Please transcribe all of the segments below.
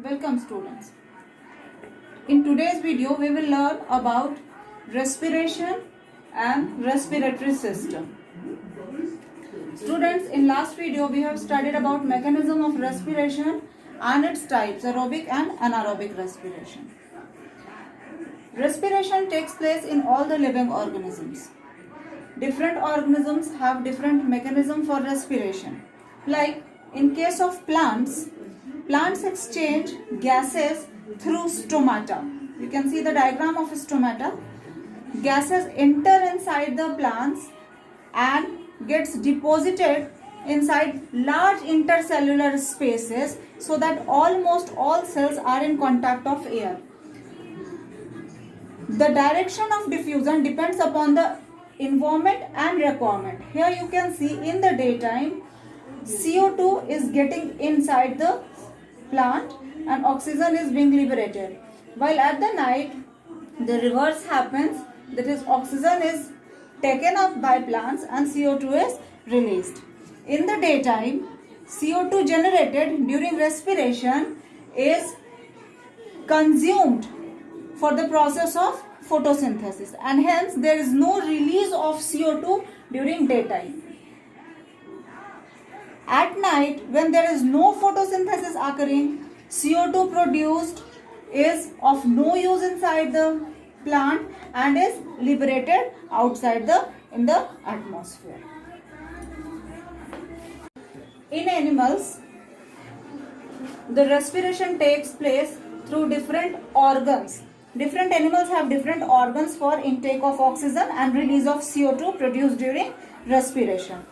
Welcome students. In today's video we will learn about respiration and respiratory system. Students, in last video we have studied about mechanism of respiration and its types, aerobic and anaerobic respiration. Respiration takes place in all the living organisms. Different organisms have different mechanism for respiration. Like in case of plants exchange gases through stomata. You can see the diagram of stomata. Gases enter inside the plants and gets deposited inside large intercellular spaces so that almost all cells are in contact of air. The direction of diffusion depends upon the environment and requirement. Here you can see in the daytime CO2 is getting inside the plant and oxygen is being liberated, while at the night the reverse happens, that is oxygen is taken up by plants and CO2 is released. In the daytime, CO2 generated during respiration is consumed for the process of photosynthesis, and hence there is no release of CO2 during daytime. At night, when there is no photosynthesis occurring, CO2 produced is of no use inside the plant and is liberated outside in the atmosphere. In animals, the respiration takes place through different organs. Different animals have different organs for intake of oxygen and release of CO2 produced during respiration.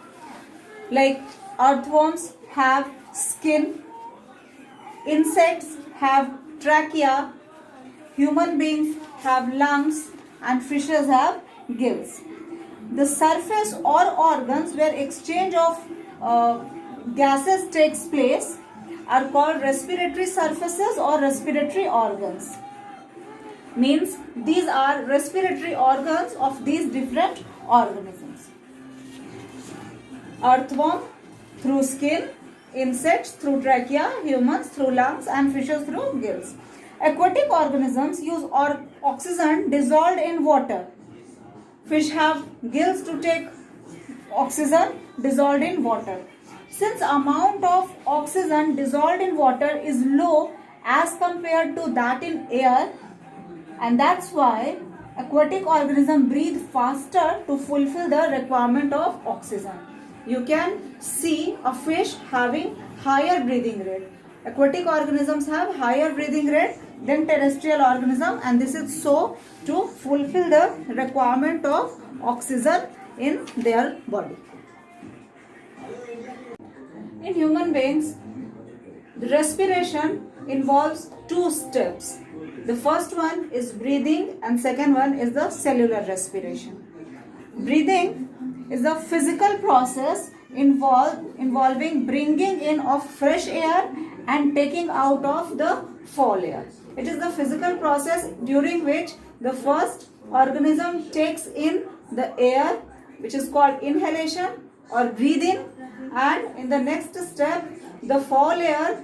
Like earthworms have skin, insects have trachea, human beings have lungs, and fishes have gills. The surface or organs where exchange of gases takes place are called respiratory surfaces or respiratory organs. Means these are respiratory organs of these different organisms. Earthworm through skin, insects through trachea, humans through lungs, and fishes through gills. Aquatic organisms use oxygen dissolved in water. Fish have gills to take oxygen dissolved in water. Since amount of oxygen dissolved in water is low as compared to that in air, and that's why aquatic organisms breathe faster to fulfill the requirement of oxygen. You can see a fish having higher breathing rate. Aquatic organisms have higher breathing rate than terrestrial organisms, and this is so to fulfill the requirement of oxygen in their body. In human beings, the respiration involves two steps. The first one is breathing and second one is the cellular respiration. Breathing is a physical process involving bringing in of fresh air and taking out of the foul air. It is the physical process during which the first organism takes in the air, which is called inhalation or breathe in, and in the next step the foul air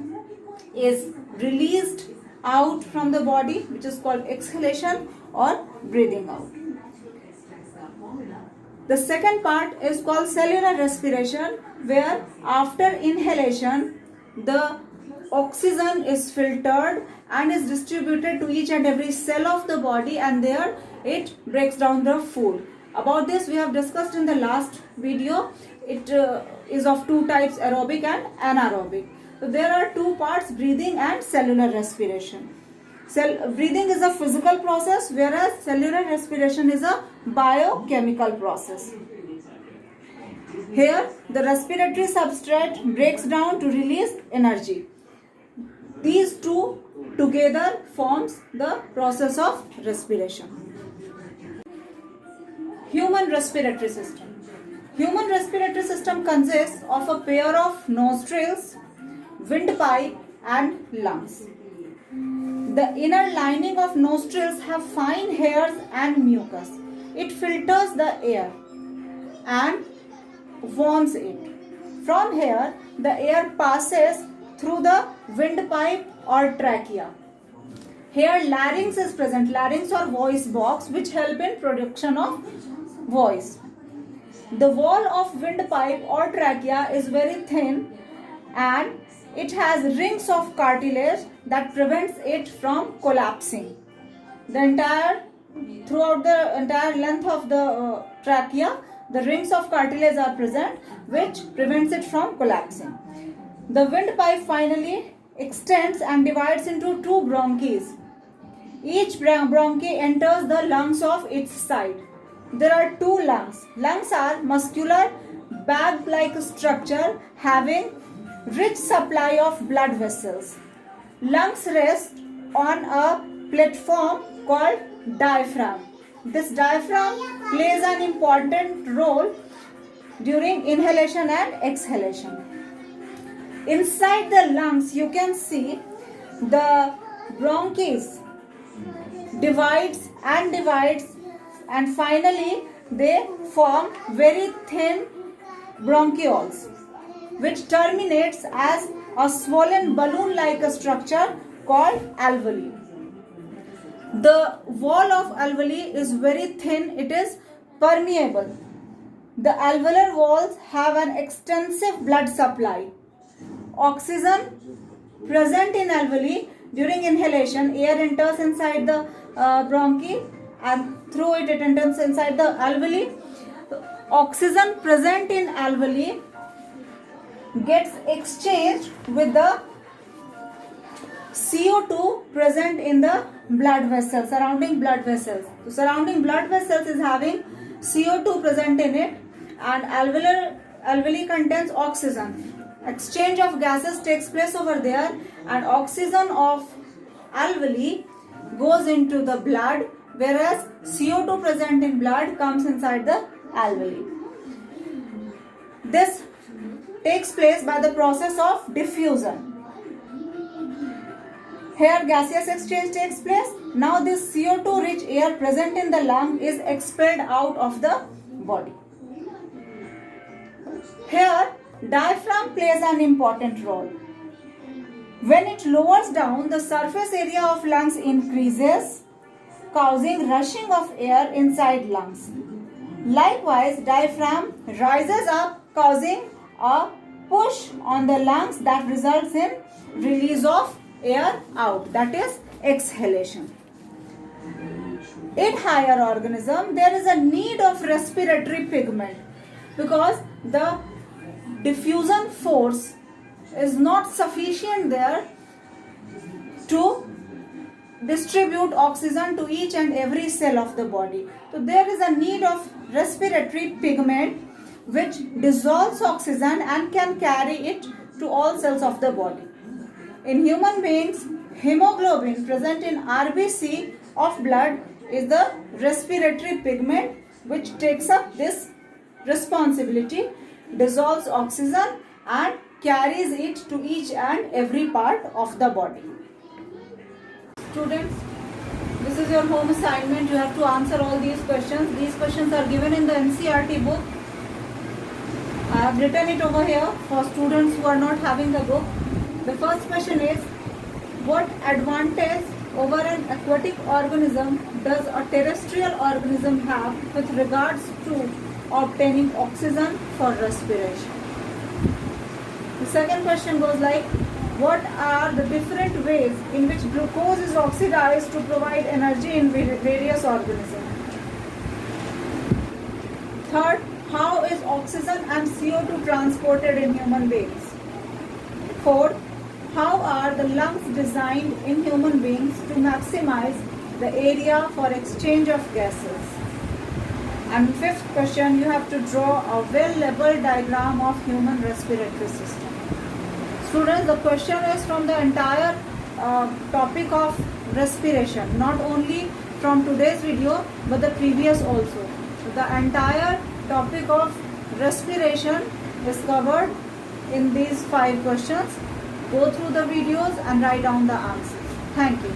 is released out from the body, which is called exhalation or breathing out. The second part is called cellular respiration, where after inhalation the oxygen is filtered and is distributed to each and every cell of the body, and there it breaks down the food. About this we have discussed in the last video. It is of two types, aerobic and anaerobic. So there are two parts, breathing and cellular respiration. Breathing is a physical process, whereas cellular respiration is a biochemical process. Here the respiratory substrate breaks down to release energy. These two together forms the process of respiration. Human respiratory system. Human respiratory system consists of a pair of nostrils, windpipe, and lungs. The inner lining of nostrils have fine hairs and mucus. It filters the air and warms it. From here, the air passes through the windpipe or trachea. Here larynx is present, larynx or voice box, which help in production of voice. The wall of windpipe or trachea is very thin and it has rings of cartilage that prevents it from collapsing. Throughout the entire length of the trachea, the rings of cartilage are present, which prevents it from collapsing. The windpipe finally extends and divides into two bronchs. Each bronchi enters the lungs of its side. There are two lungs. Lungs are muscular, bag-like structure having rich supply of blood vessels. Lungs rest on a platform called diaphragm. This diaphragm plays an important role during inhalation and exhalation. Inside the lungs, you can see the bronchs divides and finally they form very thin bronchioles, which terminates as a swollen balloon-like structure called alveoli. The wall of alveoli is very thin, it is permeable. The alveolar walls have an extensive blood supply. Oxygen present in alveoli during inhalation, air enters inside the bronchi and through it enters inside the alveoli. Oxygen present in alveoli gets exchanged with the CO2 present in the blood vessels, surrounding blood vessels. So surrounding blood vessels is having CO2 present in it and alveoli contains oxygen. Exchange of gases takes place over there and oxygen of alveoli goes into the blood, whereas CO2 present in blood comes inside the alveoli. This takes place by the process of diffusion. Here gaseous exchange takes place. Now this CO2 rich air present in the lung is expelled out of the body. Here diaphragm plays an important role. When it lowers down, the surface area of lungs increases, causing rushing of air inside lungs. Likewise, diaphragm rises up, causing a push on the lungs that results in release of air out, that is exhalation. In higher organism, there is a need of respiratory pigment because the diffusion force is not sufficient there to distribute oxygen to each and every cell of the body. So there is a need of respiratory pigment which dissolves oxygen and can carry it to all cells of the body. In human beings, hemoglobin present in RBC of blood is the respiratory pigment which takes up this responsibility, dissolves oxygen and carries it to each and every part of the body. Students, this is your home assignment. You have to answer all these questions. These questions are given in the NCERT book. I have written it over here for students who are not having the book. The first question is, what advantage over an aquatic organism does a terrestrial organism have with regards to obtaining oxygen for respiration? The second question goes like, what are the different ways in which glucose is oxidized to provide energy in various organisms? Third, how is oxygen and CO2 transported in human beings? Fourth, how are the lungs designed in human beings to maximize the area for exchange of gases? And fifth question, you have to draw a well-labeled diagram of human respiratory system. Students, the question is from the entire topic of respiration, not only from today's video but the previous also. So the entire topic of respiration is covered in these 5 questions. Go through the videos and write down the answers. Thank you.